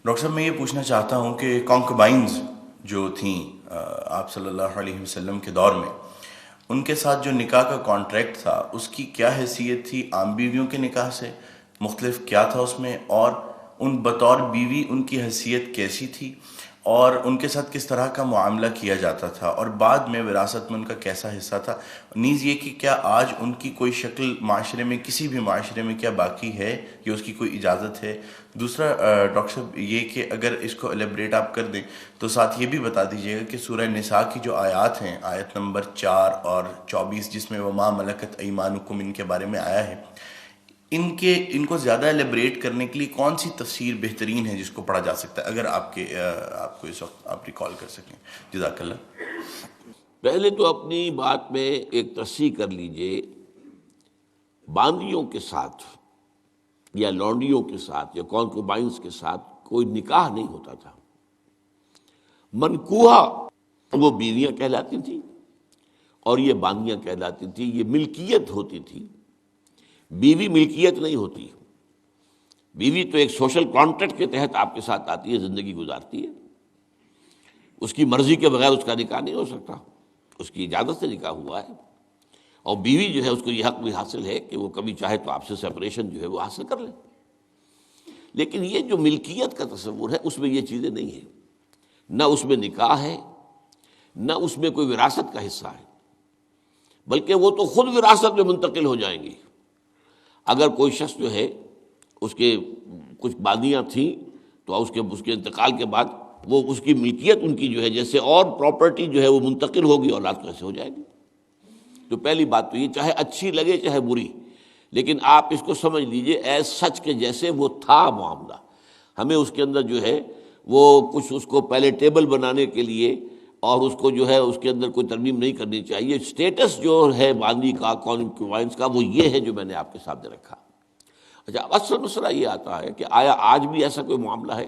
Doctor صاحب میں یہ پوچھنا چاہتا ہوں کہ کانکوبائنز جو تھیں آپ صلی اللہ علیہ وسلم کے دور میں، ان کے ساتھ جو نکاح کا کانٹریکٹ تھا اس کی کیا حیثیت تھی عام بیویوں کے نکاح سے؟ مختلف کیا تھا اس میں؟ اور ان بطور بیوی ان کی حیثیت کیسی تھی، اور ان کے ساتھ کس طرح کا معاملہ کیا جاتا تھا، اور بعد میں وراثت میں ان کا کیسا حصہ تھا؟ نیز یہ کہ کیا آج ان کی کوئی شکل معاشرے میں، کسی بھی معاشرے میں کیا باقی ہے یا اس کی کوئی اجازت ہے؟ دوسرا ڈاکٹر صاحب یہ کہ اگر اس کو ایلیبریٹ آپ کر دیں تو ساتھ یہ بھی بتا دیجیے گا کہ سورہ نساء کی جو آیات ہیں، آیت نمبر 4 اور 24، جس میں وما ملکت ایمانکم ان کے بارے میں آیا ہے، ان کو زیادہ ایلیبریٹ کرنے کے لیے کون سی تفسیر بہترین ہے جس کو پڑھا جا سکتا ہے، اگر آپ کو اس وقت آپ ریکال کر سکیں؟ جزاک اللہ۔ پہلے تو اپنی بات میں ایک تصحیح کر لیجئے، باندیوں کے ساتھ یا لونڈیوں کے ساتھ یا کانکوبائنز کے ساتھ کوئی نکاح نہیں ہوتا تھا۔ منکوحہ وہ بیویاں کہلاتی تھیں اور یہ باندیاں کہلاتی تھیں، یہ ملکیت ہوتی تھی۔ بیوی ملکیت نہیں ہوتی، بیوی تو ایک سوشل کانٹریکٹ کے تحت آپ کے ساتھ آتی ہے، زندگی گزارتی ہے، اس کی مرضی کے بغیر اس کا نکاح نہیں ہو سکتا، اس کی اجازت سے نکاح ہوا ہے، اور بیوی جو ہے اس کو یہ حق بھی حاصل ہے کہ وہ کبھی چاہے تو آپ سے سپریشن جو ہے وہ حاصل کر لے۔ لیکن یہ جو ملکیت کا تصور ہے اس میں یہ چیزیں نہیں ہیں، نہ اس میں نکاح ہے، نہ اس میں کوئی وراثت کا حصہ ہے، بلکہ وہ تو خود وراثت میں منتقل ہو جائیں گی۔ اگر کوئی شخص جو ہے اس کے کچھ باندیاں تھیں تو اس کے انتقال کے بعد وہ اس کی ملکیت ان کی جو ہے جیسے اور پراپرٹی جو ہے وہ منتقل ہوگی، اولاد کیسے ہو جائے گی؟ تو پہلی بات تو یہ، چاہے اچھی لگے چاہے بری، لیکن آپ اس کو سمجھ لیجئے ایز سچ کے جیسے وہ تھا معاملہ۔ ہمیں اس کے اندر جو ہے وہ کچھ اس کو پیلیٹیبل بنانے کے لیے اور اس کو جو ہے اس کے اندر کوئی ترمیم نہیں کرنی چاہیے۔ سٹیٹس جو ہے باندی کا، کانکوبائنز کا، وہ یہ ہے جو میں نے آپ کے سامنے رکھا۔ اچھا، اصل مسئلہ یہ آتا ہے کہ آیا آج بھی ایسا کوئی معاملہ ہے؟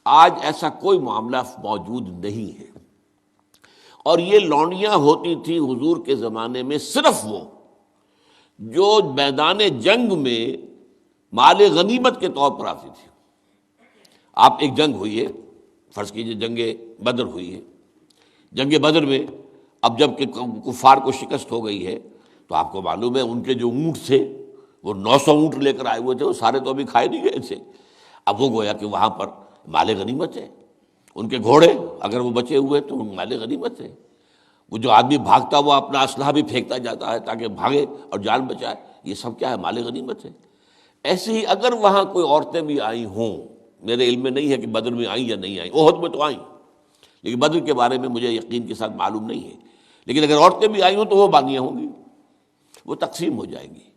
آج ایسا کوئی معاملہ موجود نہیں ہے، اور یہ لونڈیاں ہوتی تھیں حضور کے زمانے میں صرف وہ جو میدان جنگ میں مال غنیمت کے طور پر آتی تھی۔ آپ ایک جنگ ہوئی ہے، فرض کیجئے جنگ بدر ہوئی ہے، جنگ بدر میں اب جب کہ کفار کو شکست ہو گئی ہے تو آپ کو معلوم ہے ان کے جو اونٹ تھے وہ 900 اونٹ لے کر آئے ہوئے تھے، وہ سارے تو ابھی کھائے نہیں گئے تھے، اب وہ گویا کہ وہاں پر مال غنیمت ہے۔ ان کے گھوڑے اگر وہ بچے ہوئے تو مال غنیمت ہے۔ وہ جو آدمی بھاگتا وہ اپنا اسلحہ بھی پھینکتا جاتا ہے تاکہ بھاگے اور جان بچائے، یہ سب کیا ہے؟ مال غنیمت ہے۔ ایسے ہی اگر وہاں کوئی عورتیں بھی آئی ہوں، میرے علم میں نہیں ہے کہ بدر میں آئیں یا نہیں آئیں، احد میں تو آئیں، لیکن بدر کے بارے میں مجھے یقین کے ساتھ معلوم نہیں ہے، لیکن اگر عورتیں بھی آئی ہوں تو وہ باندیاں ہوں گی، وہ تقسیم ہو جائیں گی۔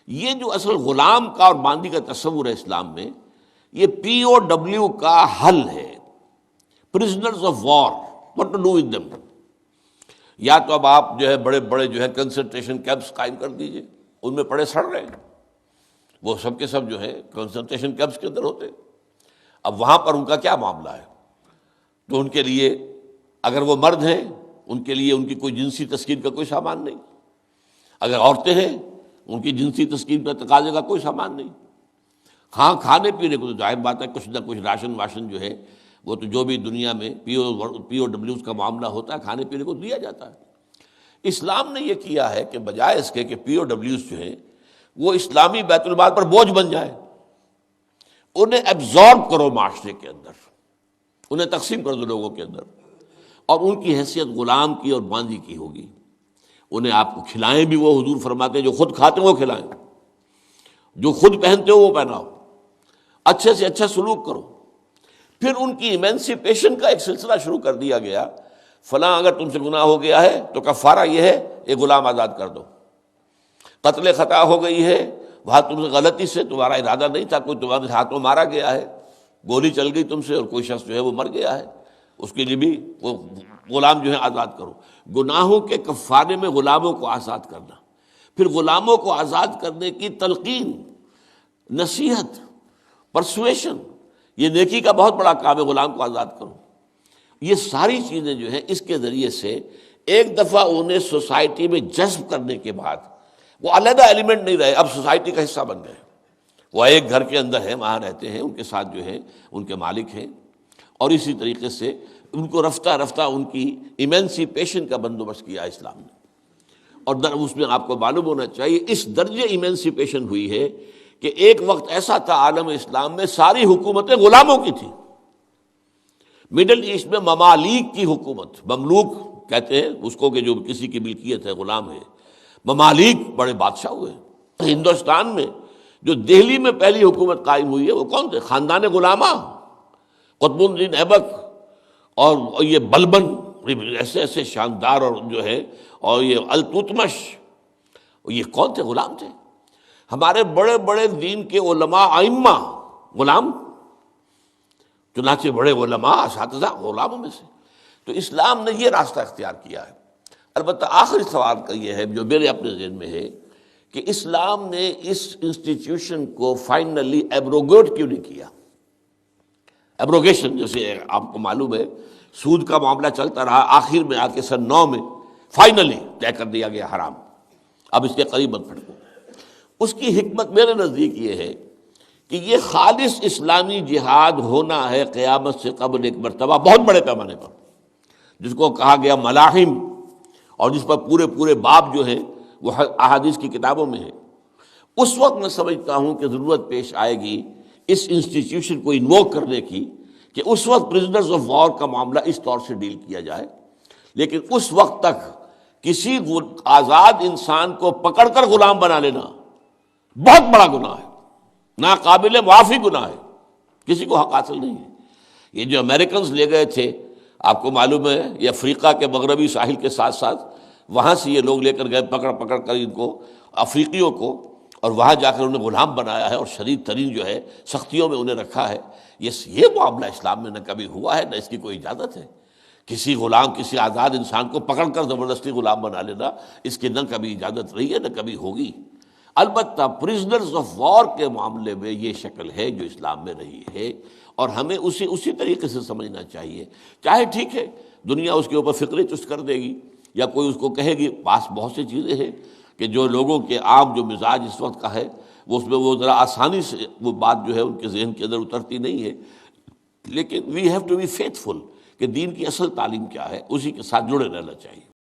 یہ جو اصل غلام کا اور باندی کا تصور ہے اسلام میں، یہ پی او ڈبلیو کا حل ہے، prisoners of war, what to do with them. یا تو اب آپ جو ہے بڑے بڑے جو ہے کنسنٹریشن کیمپس قائم کر دیجئے، ان میں پڑے سڑ رہے ہیں، وہ سب کے سب جو ہے کنسنٹریشن کیمپس کے اندر ہوتے ہیں۔ اب وہاں پر ان کا کیا معاملہ ہے؟ تو ان کے لیے اگر وہ مرد ہیں ان کے لیے ان کی کوئی جنسی تسکین کا کوئی سامان نہیں، اگر عورتیں ہیں ان کی جنسی تسکین کا تقاضے کا کوئی سامان نہیں۔ ہاں، کھانے پینے کو تو ظاہر بات ہے کچھ نہ کچھ راشن واشن جو ہے وہ تو جو بھی دنیا میں پی او ڈبلیوز کا معاملہ ہوتا ہے کھانے پینے کو دیا جاتا ہے۔ اسلام نے یہ کیا ہے کہ بجائے اس کے کہ پی او ڈبلیوز جو ہیں وہ اسلامی بیت المال پر بوجھ بن جائے، انہیں ایبزارب کرو معاشرے کے اندر، انہیں تقسیم کر دو لوگوں کے اندر، اور ان کی حیثیت غلام کی اور باندی کی ہوگی۔ انہیں آپ کو کھلائیں بھی وہ، حضور فرماتے ہیں جو خود کھاتے ہیں وہ کھلائیں، جو خود پہنتے ہو وہ پہناؤ، اچھے سے اچھا سلوک کرو۔ پھر ان کی ایمنسیپیشن کا ایک سلسلہ شروع کر دیا گیا، فلاں اگر تم سے گناہ ہو گیا ہے تو کفارہ یہ ہے ایک غلام آزاد کر دو، قتل خطا ہو گئی ہے، وہاں تم سے غلطی سے تمہارا ارادہ نہیں تھا، کوئی تمہارے ہاتھوں مارا گیا ہے، گولی چل گئی تم سے اور کوئی شخص جو ہے وہ مر گیا ہے، اس کے لیے بھی وہ غلام جو ہے آزاد کرو۔ گناہوں کے کفارے میں غلاموں کو آزاد کرنا، پھر غلاموں کو آزاد کرنے کی تلقین، نصیحت، پرسویشن، یہ نیکی کا بہت بڑا کام ہے، غلام کو آزاد کرو۔ یہ ساری چیزیں جو ہیں اس کے ذریعے سے ایک دفعہ انہیں سوسائٹی میں جذب کرنے کے بعد وہ علیحدہ ایلیمنٹ نہیں رہے، اب سوسائٹی کا حصہ بن گئے، وہ ایک گھر کے اندر ہیں، وہاں رہتے ہیں، ان کے ساتھ جو ہے ان کے مالک ہیں، اور اسی طریقے سے ان کو رفتہ رفتہ ان کی ایمینسیپیشن کا بندوبست کیا اسلام نے. اور اس میں آپ کو معلوم ہونا چاہیے اس درجے ایمینسیپیشن ہوئی ہے کہ ایک وقت ایسا تھا عالم اسلام میں ساری حکومتیں غلاموں کی تھیں. مڈل ایسٹ میں ممالک کی حکومت، مملوک کہتے ہیں اس کو کہ جو کسی کی ملکیت ہے، غلام ہے. ممالک بڑے بادشاہ ہوئے. ہندوستان میں جو دہلی میں پہلی حکومت قائم ہوئی ہے وہ کون تھے؟ خاندان غلامہ، قطب الدین ایبک اور یہ بلبن، ایسے ایسے شاندار، اور جو ہے اور یہ التتمش، یہ کون تھے؟ غلام تھے. ہمارے بڑے بڑے دین کے علماء ائمہ غلام، چنانچہ بڑے علماء اساتذہ غلاموں میں سے. تو اسلام نے یہ راستہ اختیار کیا ہے. البتہ آخری سوال کا یہ ہے جو میرے اپنے ذہن میں ہے کہ اسلام نے اس انسٹیٹیوشن کو فائنلی ایبروگیٹ کیوں نہیں کیا؟ ایبروگیشن، جیسے آپ کو معلوم ہے سود کا معاملہ چلتا رہا، آخر میں آ کے سن 9 میں فائنلی طے کر دیا گیا حرام، اب اس کے قریب مت پھٹکو. اس کی حکمت میرے نزدیک یہ ہے کہ یہ خالص اسلامی جہاد ہونا ہے قیامت سے قبل ایک مرتبہ بہت بڑے پیمانے پر، جس کو کہا گیا ملاحم، اور جس پر پورے پورے باب جو ہیں وہ احادیث کی کتابوں میں ہے. اس وقت میں سمجھتا ہوں کہ ضرورت پیش آئے گی اس انسٹیٹیوشن کو انووک کرنے کی کہ اس وقت پرزنرز آف وار کا معاملہ اس طور سے ڈیل کیا جائے. لیکن اس وقت تک کسی آزاد انسان کو پکڑ کر غلام بنا لینا بہت بڑا گناہ ہے، ناقابل معافی گناہ ہے، کسی کو حق حاصل نہیں ہے. یہ جو امریکنز لے گئے تھے، آپ کو معلوم ہے یہ افریقہ کے مغربی ساحل کے ساتھ ساتھ وہاں سے یہ لوگ لے کر گئے پکڑ پکڑ کر ان کو، افریقیوں کو، اور وہاں جا کر انہیں غلام بنایا ہے اور شدید ترین جو ہے سختیوں میں انہیں رکھا ہے. یہ معاملہ اسلام میں نہ کبھی ہوا ہے، نہ اس کی کوئی اجازت ہے. کسی غلام، کسی آزاد انسان کو پکڑ کر زبردستی غلام بنا لینا، اس کی نہ کبھی اجازت رہی ہے نہ کبھی ہوگی. البتہ پرزنرز آف وار کے معاملے میں یہ شکل ہے جو اسلام میں رہی ہے، اور ہمیں اسی طریقے سے سمجھنا چاہیے. چاہے ٹھیک ہے دنیا اس کے اوپر فکرے چست کر دے گی یا کوئی اس کو کہے گی، پاس بہت سی چیزیں ہیں کہ جو لوگوں کے عام جو مزاج اس وقت کا ہے وہ اس میں وہ ذرا آسانی سے وہ بات جو ہے ان کے ذہن کے اندر اترتی نہیں ہے. لیکن we have to be faithful کہ دین کی اصل تعلیم کیا ہے، اسی کے ساتھ جڑے رہنا چاہیے.